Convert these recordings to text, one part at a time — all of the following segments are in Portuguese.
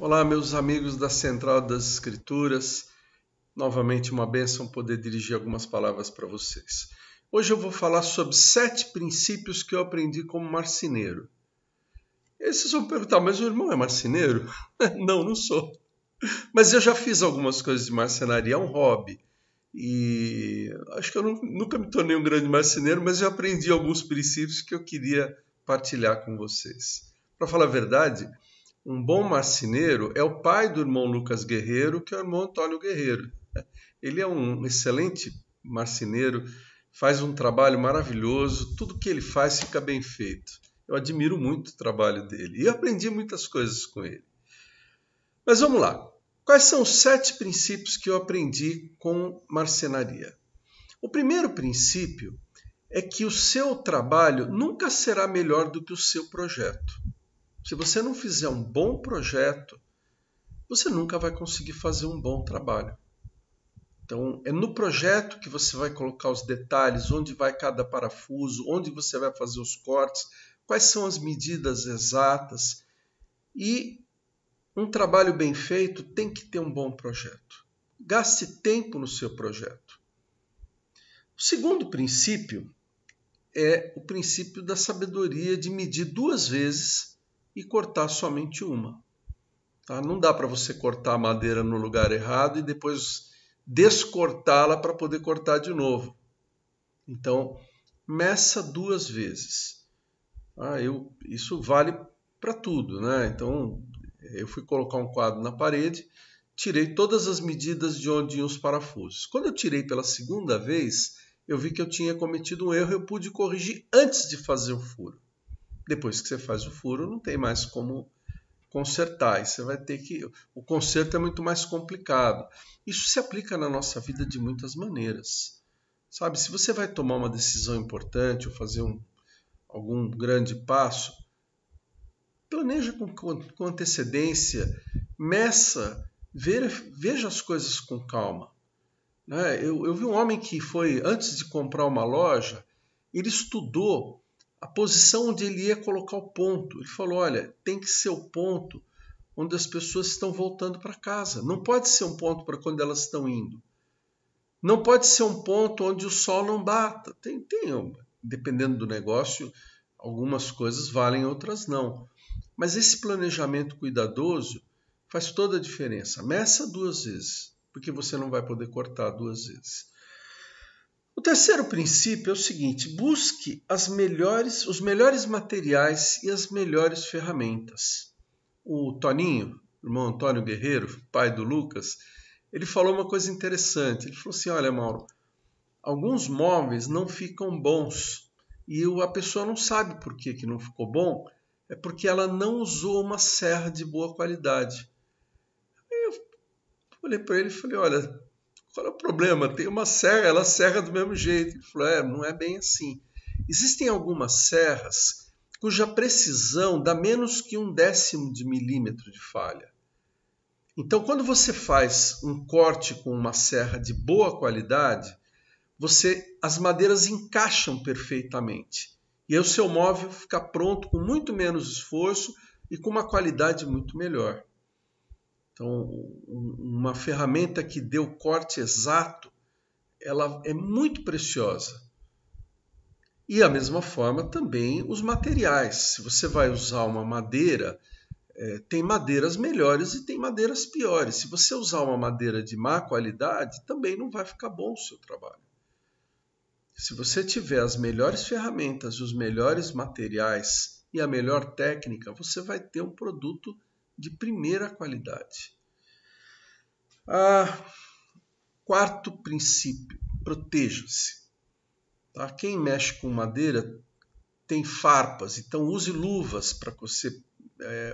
Olá, meus amigos da Central das Escrituras. Novamente uma bênção poder dirigir algumas palavras para vocês. Hoje eu vou falar sobre 7 princípios que eu aprendi como marceneiro. E vocês vão perguntar, mas o irmão é marceneiro? Não, não sou. Mas eu já fiz algumas coisas de marcenaria, é um hobby. E acho que eu nunca me tornei um grande marceneiro, mas eu aprendi alguns princípios que eu queria partilhar com vocês. Para falar a verdade, um bom marceneiro é o pai do irmão Lucas Guerreiro, que é o irmão Antônio Guerreiro. Ele é um excelente marceneiro, faz um trabalho maravilhoso, tudo que ele faz fica bem feito. Eu admiro muito o trabalho dele e aprendi muitas coisas com ele. Mas vamos lá. Quais são os 7 princípios que eu aprendi com marcenaria? O primeiro princípio é que o seu trabalho nunca será melhor do que o seu projeto. Se você não fizer um bom projeto, você nunca vai conseguir fazer um bom trabalho. Então, é no projeto que você vai colocar os detalhes, onde vai cada parafuso, onde você vai fazer os cortes, quais são as medidas exatas. E um trabalho bem feito tem que ter um bom projeto. Gaste tempo no seu projeto. O segundo princípio é o princípio da sabedoria de medir 2 vezes e cortar somente uma. Tá? Não dá para você cortar a madeira no lugar errado e depois descortá-la para poder cortar de novo. Então, meça 2 vezes. Isso vale para tudo, né? Então, eu fui colocar um quadro na parede, tirei todas as medidas de onde iam os parafusos. Quando eu tirei pela segunda vez, eu vi que eu tinha cometido um erro, eu pude corrigir antes de fazer o furo. Depois que você faz o furo, não tem mais como consertar. E você vai ter que. O conserto é muito mais complicado. Isso se aplica na nossa vida de muitas maneiras. Sabe, se você vai tomar uma decisão importante ou fazer algum grande passo, planeja com antecedência, meça, veja as coisas com calma. Eu vi um homem que foi, antes de comprar uma loja, ele estudou a posição onde ele ia colocar o ponto. Ele falou, olha, tem que ser o ponto onde as pessoas estão voltando para casa. Não pode ser um ponto para quando elas estão indo. Não pode ser um ponto onde o sol não bata. Dependendo do negócio, algumas coisas valem, outras não. Mas esse planejamento cuidadoso faz toda a diferença. Meça 2 vezes, porque você não vai poder cortar 2 vezes. O terceiro princípio é o seguinte: busque os melhores materiais e as melhores ferramentas. O Toninho, irmão Antônio Guerreiro, pai do Lucas, ele falou uma coisa interessante. Ele falou assim, olha, Mauro, alguns móveis não ficam bons e a pessoa não sabe por que não ficou bom, é porque ela não usou uma serra de boa qualidade. Aí eu olhei para ele e falei, olha, qual é o problema? Tem uma serra, ela serra do mesmo jeito. Ele falou, não é bem assim. Existem algumas serras cuja precisão dá menos que 1/10 de milímetro de falha. Então, quando você faz um corte com uma serra de boa qualidade, as madeiras encaixam perfeitamente. E aí o seu móvel fica pronto com muito menos esforço e com uma qualidade muito melhor. Então, uma ferramenta que dê o corte exato, ela é muito preciosa. E da mesma forma também os materiais. Se você vai usar uma madeira, tem madeiras melhores e tem madeiras piores. Se você usar uma madeira de má qualidade, também não vai ficar bom o seu trabalho. Se você tiver as melhores ferramentas e os melhores materiais e a melhor técnica, você vai ter um produto de primeira qualidade. Quarto princípio, proteja-se. Tá? Quem mexe com madeira tem farpas, então use luvas para você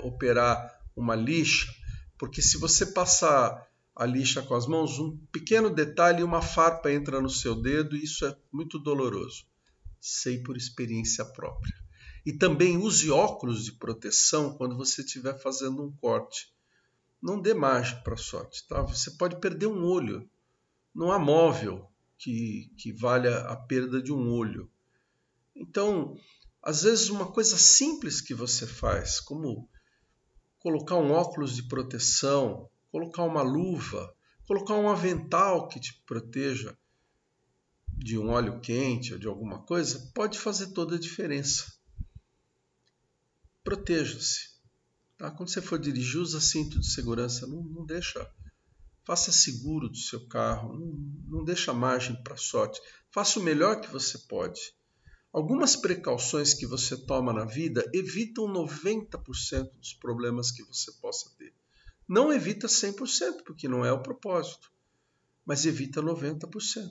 operar uma lixa, porque se você passar a lixa com as mãos, um pequeno detalhe e uma farpa entra no seu dedo e isso é muito doloroso. Sei por experiência própria. E também use óculos de proteção quando você estiver fazendo um corte. Não dê margem para a sorte. Tá? Você pode perder um olho. Não há móvel que valha a perda de um olho. Então, às vezes uma coisa simples que você faz, como colocar um óculos de proteção, colocar uma luva, colocar um avental que te proteja de um óleo quente ou de alguma coisa, pode fazer toda a diferença. Proteja-se. Tá? Quando você for dirigir, usa cinto de segurança, não deixa. Faça seguro do seu carro, não deixa margem para sorte. Faça o melhor que você pode. Algumas precauções que você toma na vida evitam 90% dos problemas que você possa ter. Não evita 100%, porque não é o propósito, mas evita 90%.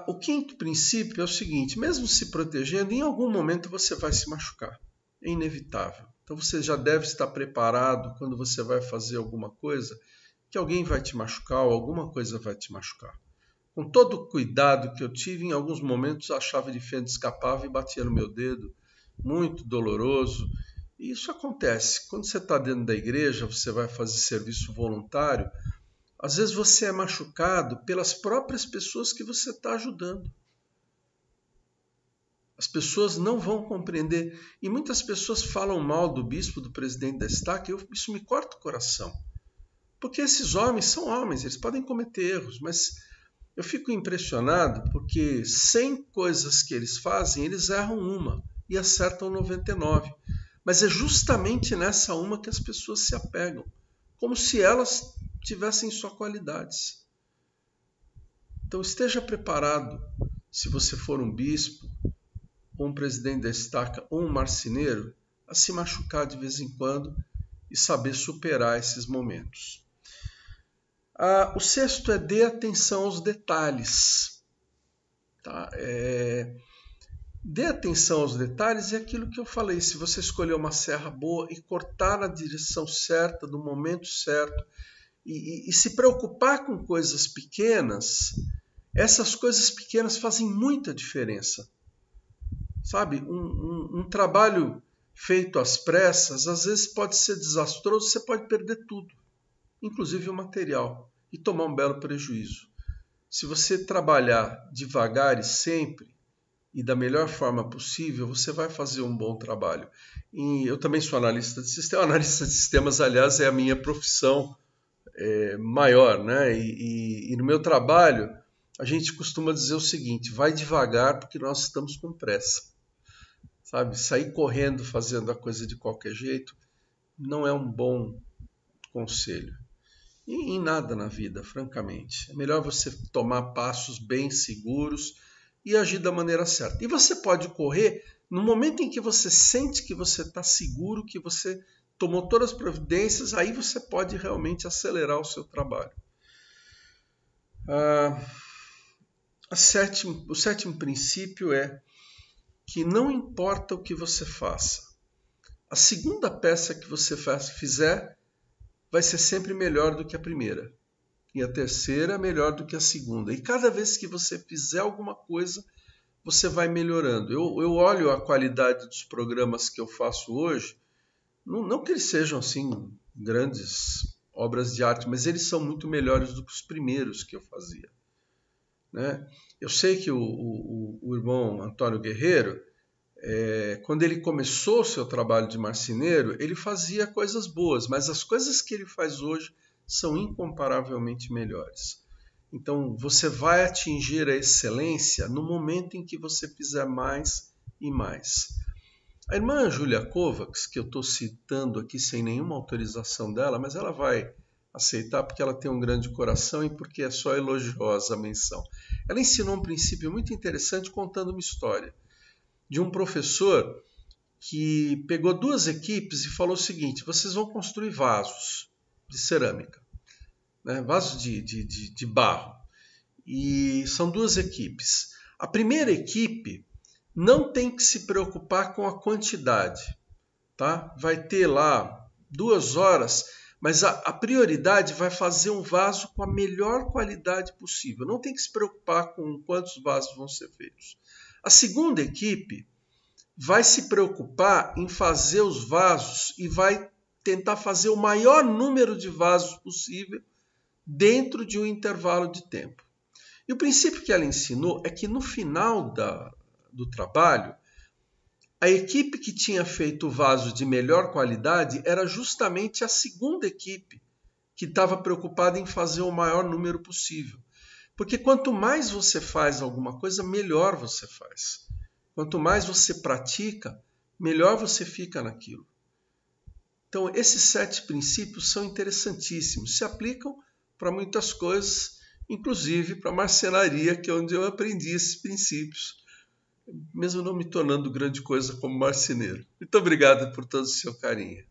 O quinto princípio é o seguinte: mesmo se protegendo, em algum momento você vai se machucar. É inevitável. Então você já deve estar preparado quando você vai fazer alguma coisa, que alguém vai te machucar ou alguma coisa vai te machucar. Com todo o cuidado que eu tive, em alguns momentos a chave de fenda escapava e batia no meu dedo, muito doloroso. E isso acontece. Quando você está dentro da igreja, você vai fazer serviço voluntário, às vezes você é machucado pelas próprias pessoas que você está ajudando. As pessoas não vão compreender. E muitas pessoas falam mal do bispo, do presidente da estaca, e isso me corta o coração. Porque esses homens são homens, eles podem cometer erros, mas eu fico impressionado porque 100 coisas que eles fazem, eles erram uma e acertam 99. Mas é justamente nessa uma que as pessoas se apegam, como se elas tivessem só qualidades. Então esteja preparado, se você for um bispo, ou um presidente da estaca, ou um marceneiro, a se machucar de vez em quando e saber superar esses momentos. O sexto é dê atenção aos detalhes. Tá? Dê atenção aos detalhes é aquilo que eu falei. Se você escolher uma serra boa e cortar na direção certa, no momento certo, e se preocupar com coisas pequenas, essas coisas pequenas fazem muita diferença. Sabe, um trabalho feito às pressas, às vezes pode ser desastroso, você pode perder tudo, inclusive o material, e tomar um belo prejuízo. Se você trabalhar devagar e sempre, e da melhor forma possível, você vai fazer um bom trabalho. E eu também sou analista de sistemas. Analista de sistemas, aliás, é a minha profissão maior, né? E no meu trabalho, a gente costuma dizer o seguinte: vai devagar porque nós estamos com pressa. Sabe? Sair correndo fazendo a coisa de qualquer jeito não é um bom conselho. E em nada na vida, francamente. É melhor você tomar passos bem seguros e agir da maneira certa. E você pode correr no momento em que você sente que você está seguro, que você tomou todas as providências, aí você pode realmente acelerar o seu trabalho. O sétimo princípio é que não importa o que você faça, a segunda peça que você fizer vai ser sempre melhor do que a primeira. E a terceira melhor do que a segunda. E cada vez que você fizer alguma coisa, você vai melhorando. Eu olho a qualidade dos programas que eu faço hoje, não que eles sejam assim grandes obras de arte, mas eles são muito melhores do que os primeiros que eu fazia. Né? Eu sei que o irmão Antônio Guerreiro, quando ele começou o seu trabalho de marceneiro, ele fazia coisas boas, mas as coisas que ele faz hoje são incomparavelmente melhores. Então, você vai atingir a excelência no momento em que você fizer mais e mais. A irmã Julia Kovacs, que eu estou citando aqui sem nenhuma autorização dela, mas ela vai aceitar porque ela tem um grande coração e porque é só elogiosa a menção. Ela ensinou um princípio muito interessante contando uma história de um professor que pegou duas equipes e falou o seguinte: vocês vão construir vasos de cerâmica, né? Vasos de barro. E são duas equipes. A primeira equipe não tem que se preocupar com a quantidade. Tá? Vai ter lá 2 horas, mas a prioridade vai fazer um vaso com a melhor qualidade possível. Não tem que se preocupar com quantos vasos vão ser feitos. A segunda equipe vai se preocupar em fazer os vasos e vai tentar fazer o maior número de vasos possível dentro de um intervalo de tempo. E o princípio que ela ensinou é que no final do trabalho, A equipe que tinha feito o vaso de melhor qualidade era justamente a segunda equipe, que estava preocupada em fazer o maior número possível. Porque quanto mais você faz alguma coisa, melhor você faz. Quanto mais você pratica, melhor você fica naquilo. Então, esses 7 princípios são interessantíssimos, se aplicam para muitas coisas, inclusive para a marcenaria, que é onde eu aprendi esses princípios, mesmo não me tornando grande coisa como marceneiro. Muito obrigado por todo o seu carinho.